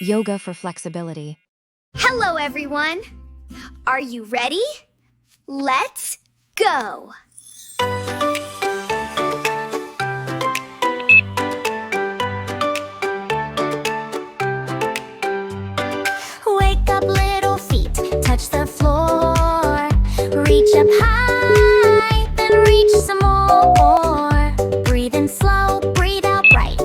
Yoga for flexibility. Hello, everyone. Are you ready? Let's go. Wake up, little feet, touch the floor. Reach up high, then reach some more. Breathe in slow, breathe out bright.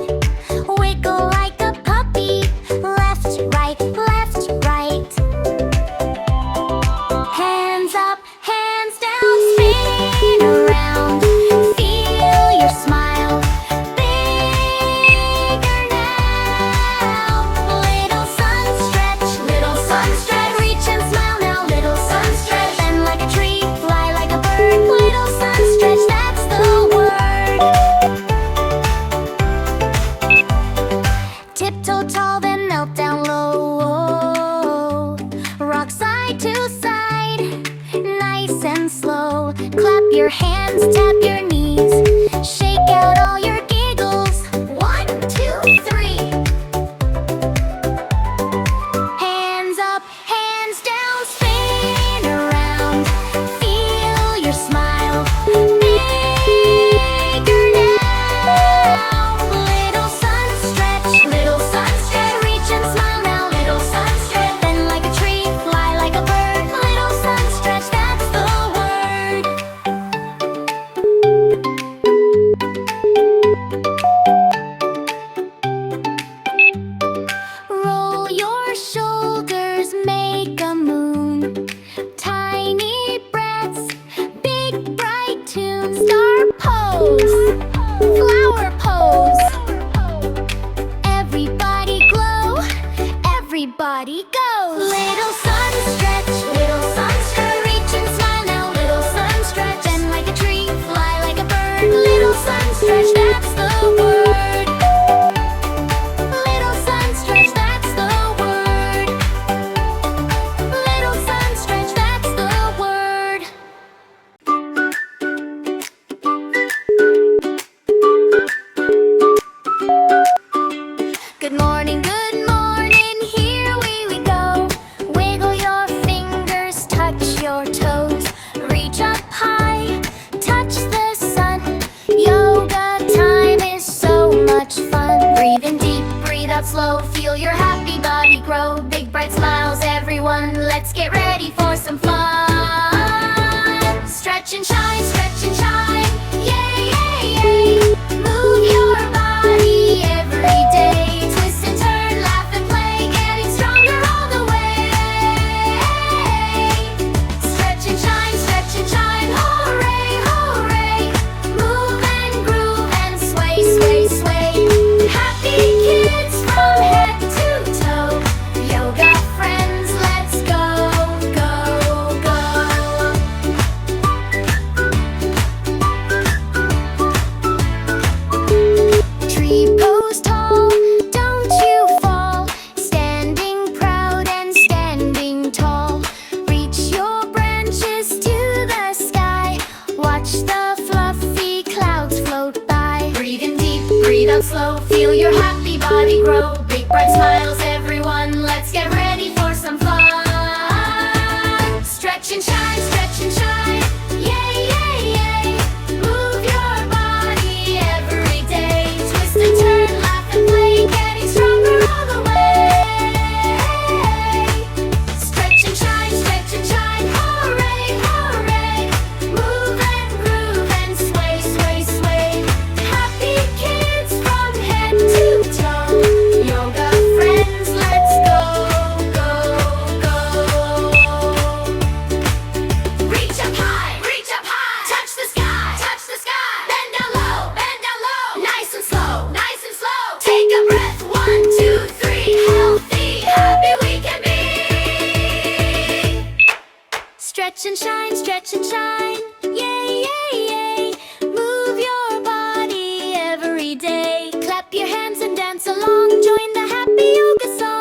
Wiggle like a puppy, left, right, left, right. Hands up, hands down, spin around. Feel your smile, bigger now. Little sun stretch, reach and smile now. Little sun stretch, bend like a tree, fly like a bird. Little sun stretch, that's the word. Tiptoe tall, then melt down low. Rock side to side, nice and slow. Clap your hands, tap your knees. Shake out all your giggles. 1, 2, 3. Hands up, hands down, spin around. Feel your smile, bigger now. Little sun stretch, reach and smile now. Little sun stretch, bend like a tree, fly like a bird. Little sun stretch, that's the word. Roll your shoulders, make a moon. Tiny breaths, big bright tunes. Star pose, flower pose. Everybody glow, everybody go. Little sun stretch, reach and smile now. Little sun stretch, bend like a tree, fly like a bird. Little sun stretch, that's the word. Little sun stretch, that's the word. Little sun stretch, that's the word. Good morning, here we go. Wiggle your fingers, touch your toes. Reach up high, touch the sun. Yoga time is so much fun. Breathe in deep, breathe out slow. Feel your happy body grow. Big bright smiles, everyone. Let's get ready for some fun. Stretch and shine, yay, yay, yay. Move your body every day. Twist and turn, laugh and play, getting stronger all the way. Stretch and shine, hooray, hooray. Move and groove and sway, sway, sway. Happy kids from head to toe. Yoga friends, let's go, go, go. Tree pose tall, don't you fall. Standing proud and standing tall. Reach your branches to the sky. Watch the fluffy clouds float by. Breathe in deep, breathe out slow. Feel your happy body grow. Big bright smiles, everyone. Let's get ready for some fun. Stretch and shine, yay, yay, yay. Move your body every day. Twist and turn, laugh and play, getting stronger all the way. Stretch and shine, hooray, hooray. Move and groove and sway, sway, sway. Happy kids from head to toe. Yoga friends, let's go, go, go. Reach up high, touch the sky, bend down low, nice and slow, take a breath, 1, 2, 3, healthy, happy we can be. Stretch and shine, yay, yay, yay. Move your body every day. Clap your hands and dance along, join the happy yoga song.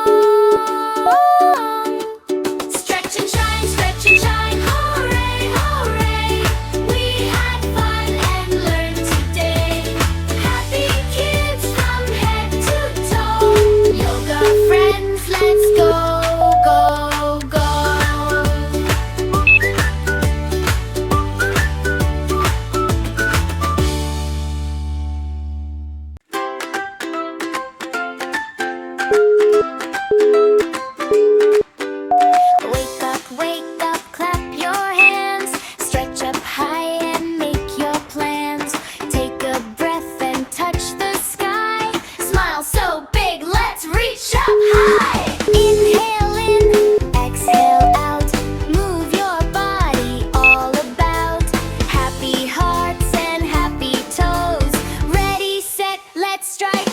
Stretch and shine, hooray, hooray. We had fun and learned today. Happy kids from head to toe. Yoga friends,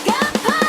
a pie.